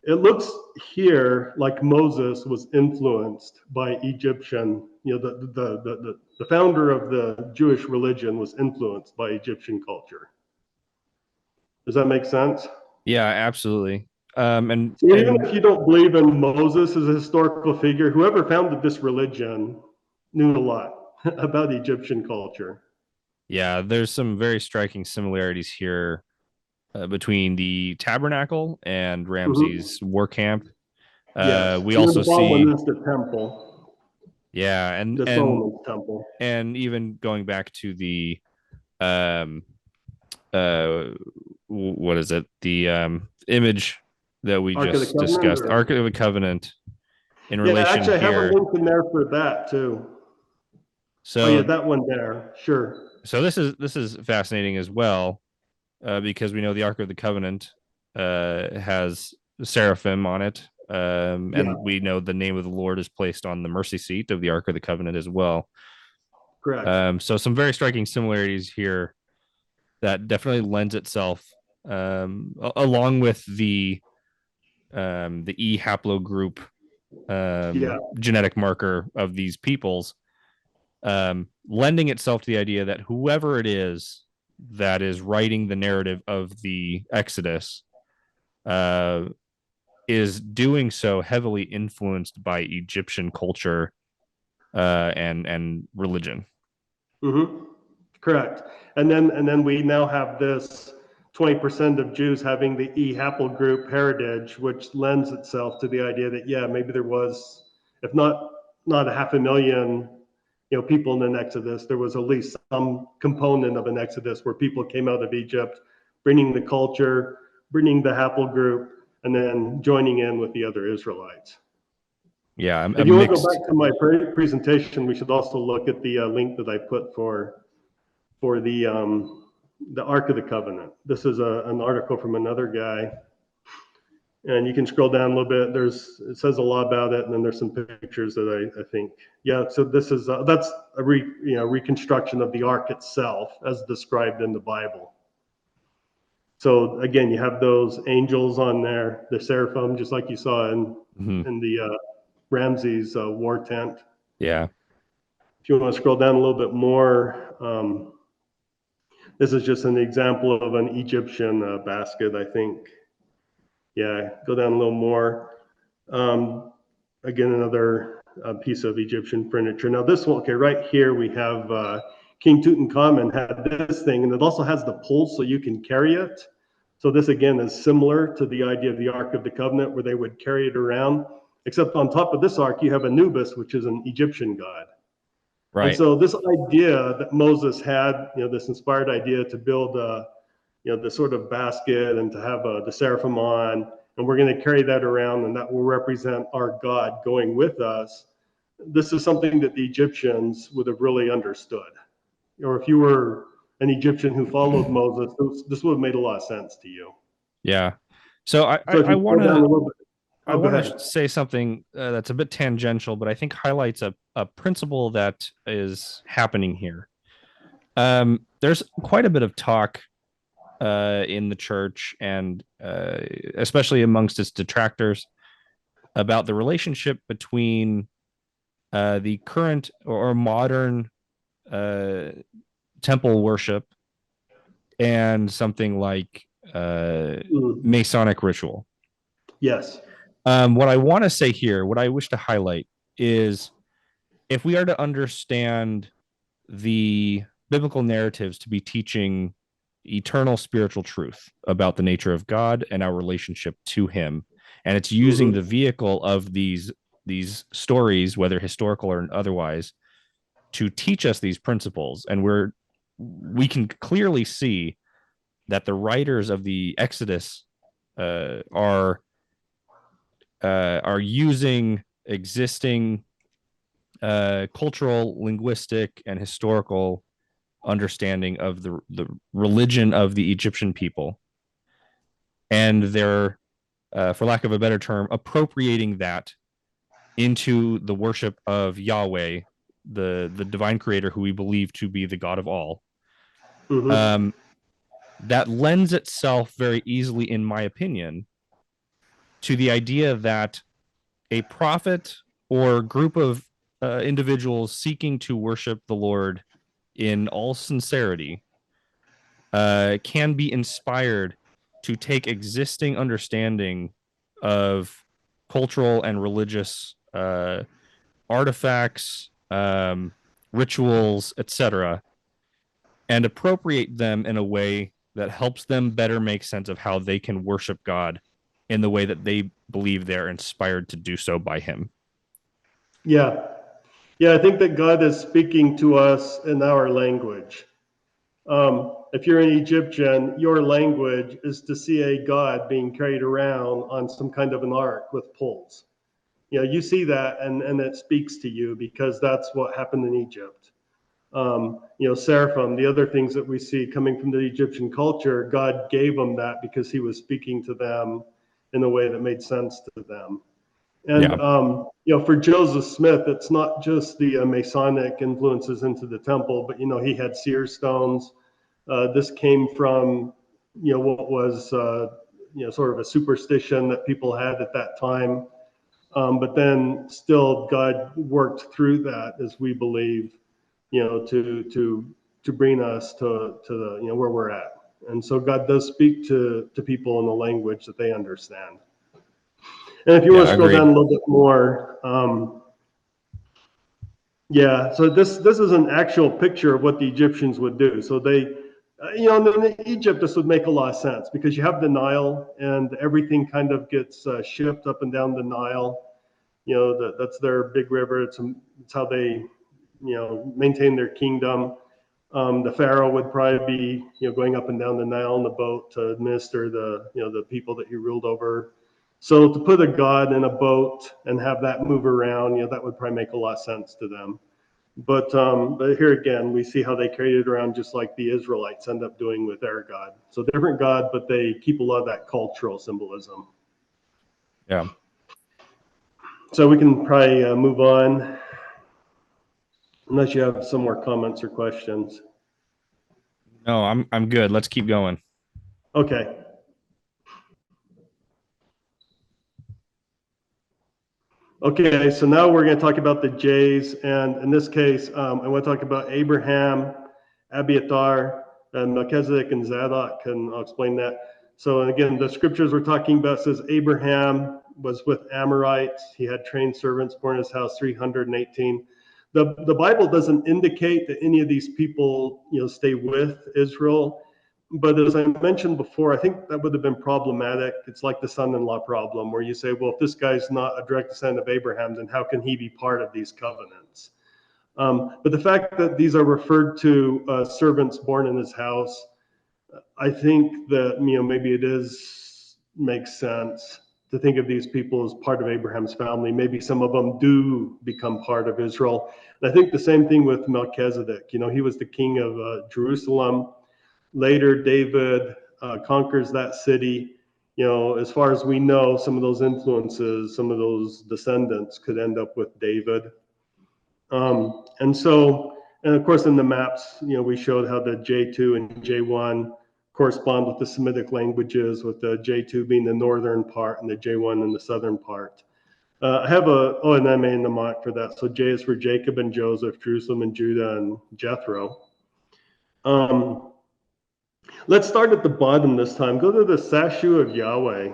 It looks here like Moses was influenced by Egyptian, the founder of the Jewish religion was influenced by Egyptian culture. Does that make sense? Yeah, absolutely. So even And if you don't believe in Moses as a historical figure, whoever founded this religion knew a lot about Egyptian culture. yeah, there's some very striking similarities here between the Tabernacle and Mm-hmm. Ramses war camp. Yes. We And then also the bottom one see, is the temple, yeah, the Solomon's temple. and even going back to the um uh what is it, the image that we Ark of the just Covenant, discussed, or Ark of the Covenant, in yeah, relation actually, I have a here. link in there for that too. Oh yeah, So that one there. Sure. this is fascinating as well, because we know the Ark of the Covenant has seraphim on it, Yeah, and we know the name of the Lord is placed on the mercy seat of the Ark of the Covenant as well. correct. So some very striking similarities here that definitely lends itself, along with the E haplogroup Yeah. genetic marker of these peoples, lending itself to the idea that whoever it is that is writing the narrative of the Exodus uh, is doing so heavily influenced by Egyptian culture and religion. Mm-hmm. Correct. And then we now have this 20% of Jews having the E haplogroup heritage, which lends itself to the idea that yeah, maybe there was, if not a half a million, people in an Exodus, there was at least some component of an Exodus where people came out of Egypt, bringing the culture, bringing the haplogroup, and then joining in with the other Israelites. Yeah, a If you want to go mixed. back to my presentation, we should also look at the link that I put for the Ark of the Covenant. This is an article from another guy, and you can scroll down a little bit. It says a lot about it, and then there's some pictures that I think, yeah. So this is that's a reconstruction of the Ark itself as described in the Bible. So again, you have those angels on there, the seraphim, just like you saw Mhm. in the Ramses war tent. Yeah. If you want to scroll down a little bit more, this is just an example of an Egyptian basket, I think. Yeah, go down a little more. Again, another piece of Egyptian furniture. Now this one, okay, right here we have King Tutankhamun had this thing, and it also has the pole so you can carry it. So this again is similar to the idea of the Ark of the Covenant where they would carry it around, except on top of this ark you have Anubis, which is an Egyptian god. And Right. so this idea that Moses had, this inspired idea to build the sort of basket and to have the seraphim on, and we're going to carry that around, and that will represent our God going with us. This is something that the Egyptians would have really understood. Or if you were an Egyptian who followed Moses, this would have made a lot of sense to you. Yeah. So So if I you want go down a to little bit, I go want to ahead. say something that's a bit tangential, but I think highlights a principle that is happening here. There's quite a bit of talk in the church and especially amongst its detractors about the relationship between the current or modern uh, temple worship and something like Mm, Masonic ritual. yes. What I want to say here, what I wish to highlight is if we are to understand the biblical narratives to be teaching eternal spiritual truth about the nature of God and our relationship to him, and it's using the Mm-hmm. vehicle of these stories, whether historical or otherwise, to teach us these principles, and we can clearly see that the writers of the Exodus uh, are are using existing cultural, linguistic, and historical understanding of the religion of the Egyptian people, and they're, for lack of a better term, appropriating that into the worship of Yahweh the divine creator who we believe to be the God of all. Mm-hmm. That lends itself very easily, in my opinion, to the idea that a prophet or group of individuals seeking to worship the Lord in all sincerity can be inspired to take existing understanding of cultural and religious artifacts, rituals, etc., and appropriate them in a way that helps them better make sense of how they can worship God in the way that they believe they're inspired to do so by Him. Yeah. Yeah, I think that God is speaking to us in our language. If you're an Egyptian, your language is to see a God being carried around on some kind of an ark with poles. You see that, and it speaks to you because that's what happened in Egypt. Seraphim, the other things that we see coming from the Egyptian culture, God gave them that because He was speaking to them in a way that made sense to them. And for Joseph Smith, it's not just the Masonic influences into the temple, but he had seer stones. This came from what was sort of a superstition that people had at that time. But then still, God worked through that, as we believe, to bring us to the where we're at. And so God does speak to people in the language that they understand. And if you want to scroll down a little bit more, so this is an actual picture of what the Egyptians would do. So they, in Egypt, this would make a lot of sense because you have the Nile and everything kind of gets shipped up and down the Nile. That's their big river. It's how they, maintain their kingdom. The Pharaoh would probably be, going up and down the Nile in the boat to administer the people that he ruled over. So to put a god in a boat and have that move around, that would probably make a lot of sense to them. But here again, we see how they carried it around just like the Israelites end up doing with their God. So different God, but they keep a lot of that cultural symbolism. Yeah. So we can probably move on, unless you have some more comments or questions. No, I'm good. Let's keep going. Okay. Okay, so now we're going to talk about the J's, and in this case, I want to talk about Abraham, Abiathar, and Melchizedek and Zadok, and I'll explain that. So again, the scriptures we're talking about says Abraham was with Amorites. He had trained servants born in his house, 318. The Bible doesn't indicate that any of these people, stay with Israel. But as I mentioned before, I think that would have been problematic. It's like the son-in-law problem where you say, well, if this guy's not a direct descendant of Abraham, then how can he be part of these covenants? But the fact that these are referred to servants born in his house, I think that, maybe it makes sense to think of these people as part of Abraham's family. Maybe some of them do become part of Israel. And I think the same thing with Melchizedek. He was the king of Jerusalem. Later, David conquers that city. As far as we know, some of those influences, some of those descendants could end up with David. And of course, in the maps, we showed how the J2 and J1 correspond with the Semitic languages, with the J2 being the northern part and the J1 in the southern part. I have and I made the mark for that. So J is for Jacob and Joseph, Jerusalem and Judah, and Jethro. Let's start at the bottom this time. Go to the statue of Yahweh.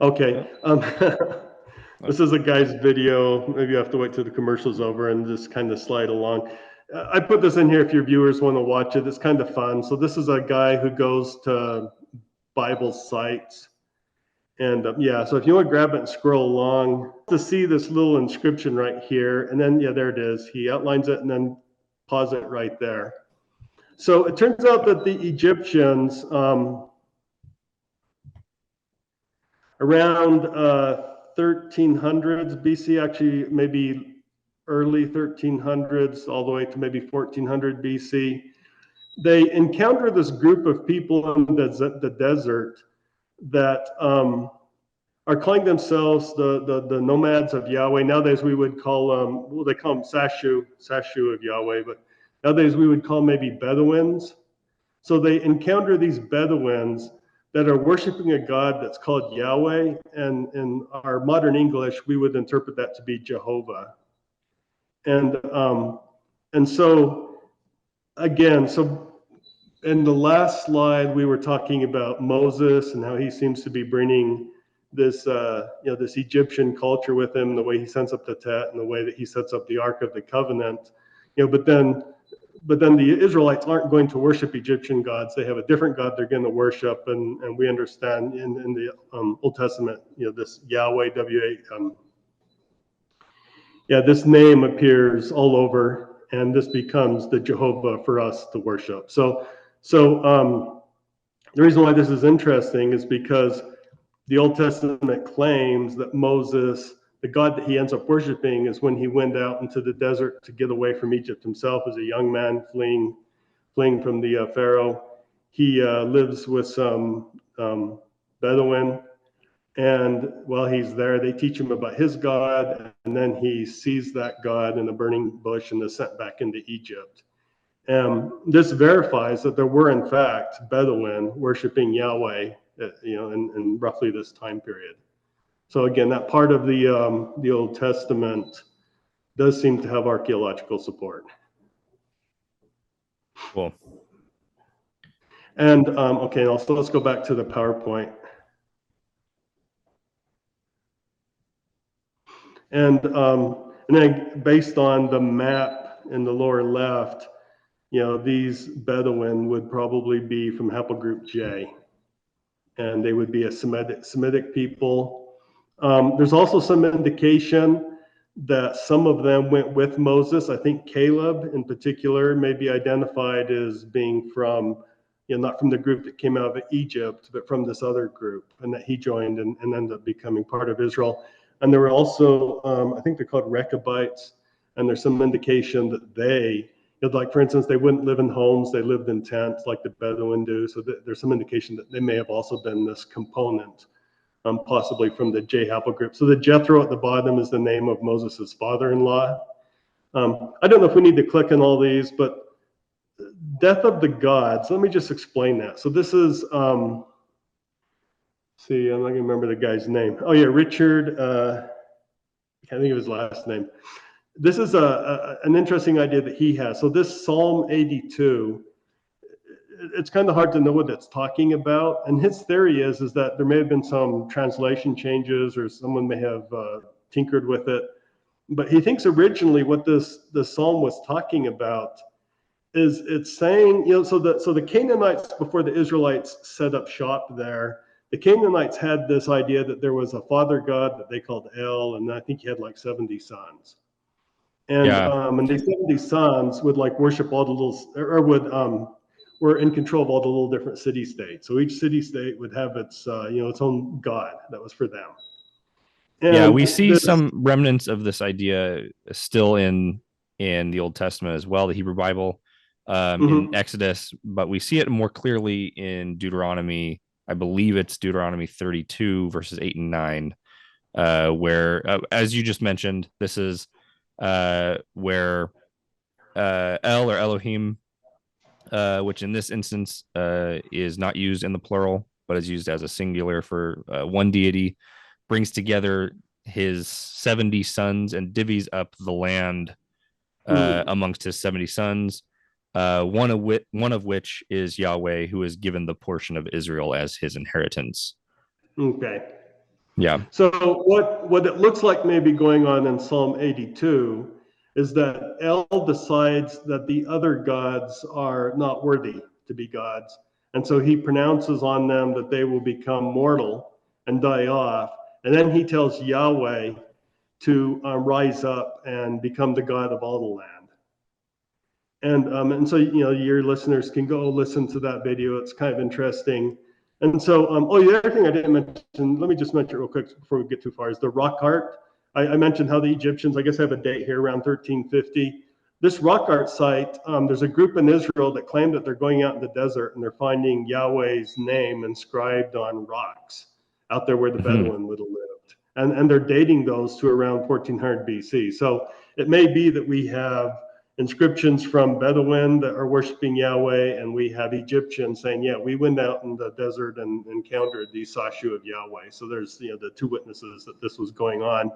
Okay. This is a guy's video. Maybe you have to wait till the commercial's over and just kind of slide along. I put this in here if your viewers want to watch it. It's kind of fun. So this is a guy who goes to Bible sites. And so if you want to grab it and scroll along to see this little inscription right here. And then, there it is. He outlines it and then pause it right there. So it turns out that the Egyptians, around 1300s BC, actually maybe early 1300s, all the way to maybe 1400 BC, they encounter this group of people in the desert that are calling themselves the nomads of Yahweh. Nowadays we would call them, well, they call them Sashu of Yahweh, but nowadays we would call maybe Bedouins. So they encounter these Bedouins that are worshiping a God that's called Yahweh, and in our modern English we would interpret that to be Jehovah. And so again, so in the last slide we were talking about Moses and how he seems to be bringing this this Egyptian culture with him, the way he sets up the tent and the way that he sets up the Ark of the Covenant. But then the Israelites aren't going to worship Egyptian gods. They have a different God they're going to worship, and we understand in the Old Testament, this Yahweh, this name appears all over, and this becomes the Jehovah for us to worship. So the reason why this is interesting is because the Old Testament claims that Moses, the God that he ends up worshiping, is when he went out into the desert to get away from Egypt himself as a young man fleeing from the Pharaoh. He lives with some Bedouin, and while he's there, they teach him about his God, and then he sees that God in a burning bush and is sent back into Egypt. This verifies that there were, in fact, Bedouin worshiping Yahweh, in roughly this time period. So again, that part of the Old Testament does seem to have archaeological support. Cool. And okay, also let's go back to the PowerPoint. And then based on the map in the lower left, these Bedouin would probably be from Haplogroup J, and they would be a Semitic people. There's also some indication that some of them went with Moses. I think Caleb in particular may be identified as being from, not from the group that came out of Egypt, but from this other group, and that he joined and ended up becoming part of Israel. And there were also, I think they're called Rechabites, and there's some indication that they, like for instance, they wouldn't live in homes, they lived in tents like the Bedouin do. So there's some indication that they may have also been this component, possibly from the J Haplogroup. So the Jethro at the bottom is the name of Moses' father-in-law. I don't know if we need to click on all these, but Death of the Gods, let me just explain that. So this is, see, I'm not gonna remember the guy's name. Oh yeah, Richard, I can't think of his last name. This is an interesting idea that he has. So this Psalm 82, it's kind of hard to know what it's talking about. And his theory is that there may have been some translation changes or someone may have tinkered with it. But he thinks originally what the Psalm was talking about is it's saying, so the Canaanites, before the Israelites set up shop there, the Canaanites had this idea that there was a father god that they called El, and I think he had like 70 sons. And these 70 sons would like worship all the little, or were in control of all the little different city states. So each city state would have its, its own god that was for them. And we see some remnants of this idea still in the Old Testament as well, the Hebrew Bible, in Exodus, but we see it more clearly in Deuteronomy. I believe it's Deuteronomy 32 verses 8 and 9, where, as you just mentioned, this is where El or Elohim, which in this instance is not used in the plural, but is used as a singular for one deity, brings together his 70 sons and divvies up the land amongst his 70 sons, one of which is Yahweh, who is given the portion of Israel as his inheritance. Okay. Yeah. So what it looks like may be going on in Psalm 82 is that El decides that the other gods are not worthy to be gods. And so he pronounces on them that they will become mortal and die off. And then he tells Yahweh to rise up and become the God of all the land. And so, your listeners can go listen to that video. It's kind of interesting. And so, the other thing I didn't mention, let me just mention it real quick before we get too far, is the rock art. I mentioned how the Egyptians, I guess I have a date here around 1350. This rock art site, there's a group in Israel that claim that they're going out in the desert and they're finding Yahweh's name inscribed on rocks. out there where the Hmm. Bedouin would have lived. And they're dating those to around 1400 BC. So it may be that we have inscriptions from Bedouin that are worshiping Yahweh, and we have Egyptians saying, yeah, we went out in the desert and encountered the Sashu of Yahweh. So there's the two witnesses that this was going on.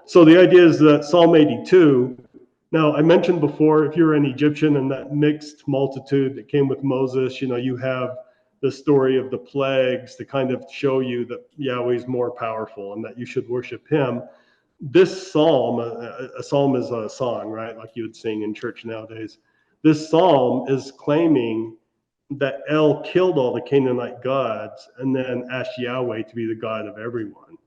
So the idea is that Psalm 82, now I mentioned before, if you're an Egyptian and that mixed multitude that came with Moses, you have the story of the plagues to kind of show you that Yahweh is more powerful and that you should worship him. This psalm, a psalm is a song, right? Like you would sing in church nowadays. This psalm is claiming that El killed all the Canaanite gods and then asked Yahweh to be the God of everyone.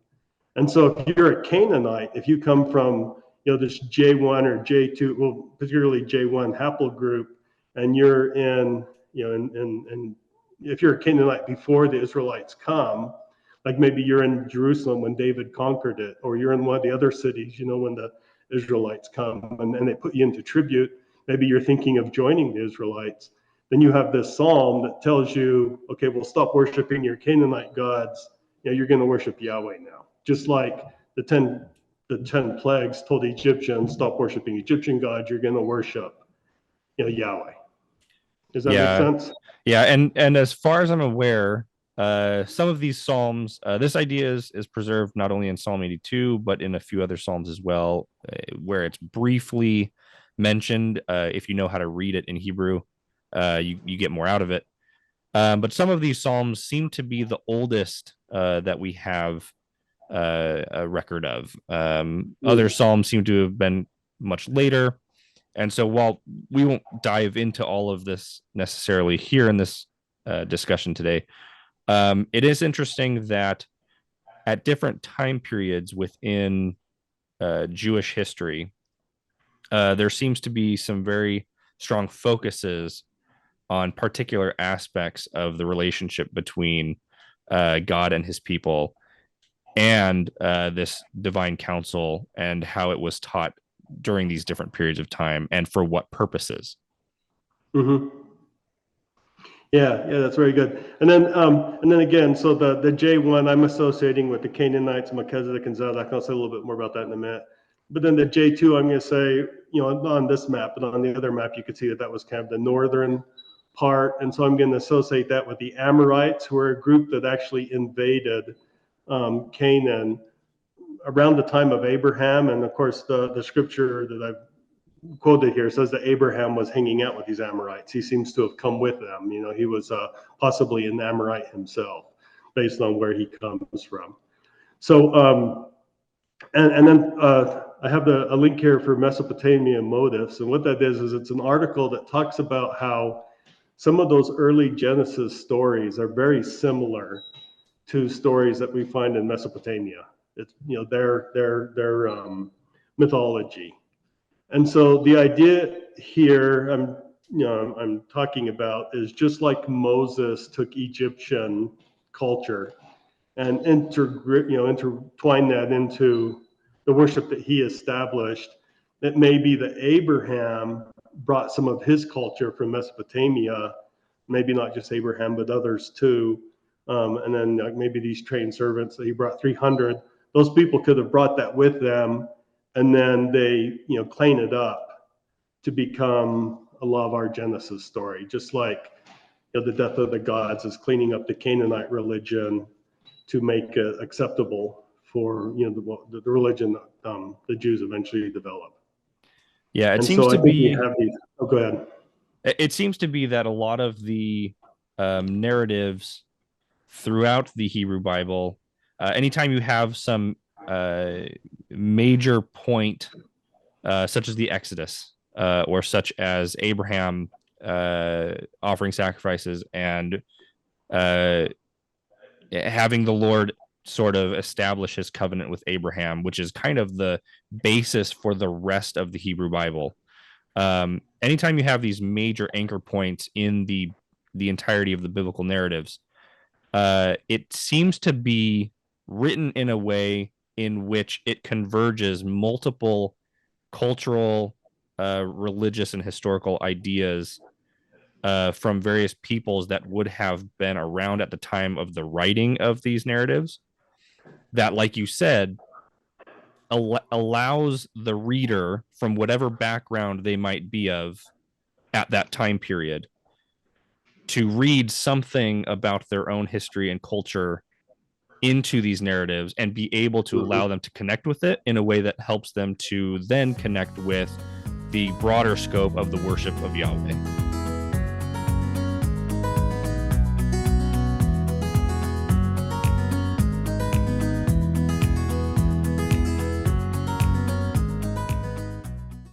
And so if you're a Canaanite, if you come from this J1 or J2, well, particularly J1 haplogroup, and you're in, if you're a Canaanite before the Israelites come, like maybe you're in Jerusalem when David conquered it, or you're in one of the other cities, when the Israelites come and they put you into tribute, maybe you're thinking of joining the Israelites, then you have this psalm that tells you, okay, well, stop worshiping your Canaanite gods. You're going to worship Yahweh now. Just like the 10 plagues told the Egyptians, stop worshiping Egyptian gods, you're going to worship Yahweh. Does that make Yeah. sense? Yeah, and as far as I'm aware, some of these psalms, this idea is preserved not only in Psalm 82, but in a few other psalms as well, where it's briefly mentioned. If you know how to read it in Hebrew, you get more out of it. But some of these psalms seem to be the oldest that we have a record of. Other psalms seem to have been much later. And so while we won't dive into all of this necessarily here in this discussion today, it is interesting that at different time periods within Jewish history, there seems to be some very strong focuses on particular aspects of the relationship between God and his people and this divine council and how it was taught during these different periods of time and for what purposes. Mm-hmm. Yeah, that's very good. And then again, so the J1 I'm associating with the Canaanites, Melchizedek, and Zedek. I'll say a little bit more about that in a minute. But then the J2, I'm going to say, on this map, but on the other map, you could see that was kind of the northern part. And so I'm going to associate that with the Amorites, who are a group that actually invaded Canaan around the time of Abraham. And of course, the scripture that I've quoted here says that Abraham was hanging out with these Amorites. He seems to have come with them. He was possibly an Amorite himself, based on where he comes from. So, and then I have a link here for Mesopotamian motifs, and what that is it's an article that talks about how some of those early Genesis stories are very similar to stories that we find in Mesopotamia. It's their mythology. And so the idea here I'm talking about is just like Moses took Egyptian culture and intertwine that into the worship that he established. It may be that Abraham brought some of his culture from Mesopotamia, maybe not just Abraham, but others too. And then maybe these trained servants that he brought 300, those people could have brought that with them, and then they clean it up to become a lot of our Genesis story, just like the death of the gods is cleaning up the Canaanite religion to make it acceptable for the religion the Jews eventually develop. Yeah, it And seems so I to think we be have these. Oh, go ahead. it seems to be that a lot of the narratives throughout the Hebrew Bible, anytime you have some major point, such as the Exodus, or such as Abraham offering sacrifices and having the Lord sort of establish his covenant with Abraham, which is kind of the basis for the rest of the Hebrew Bible. Anytime you have these major anchor points in the entirety of the biblical narratives, it seems to be written in a way in which it converges multiple cultural, religious, and historical ideas from various peoples that would have been around at the time of the writing of these narratives, that, like you said, allows the reader, from whatever background they might be of at that time period, to read something about their own history and culture into these narratives and be able to allow them to connect with it in a way that helps them to then connect with the broader scope of the worship of Yahweh.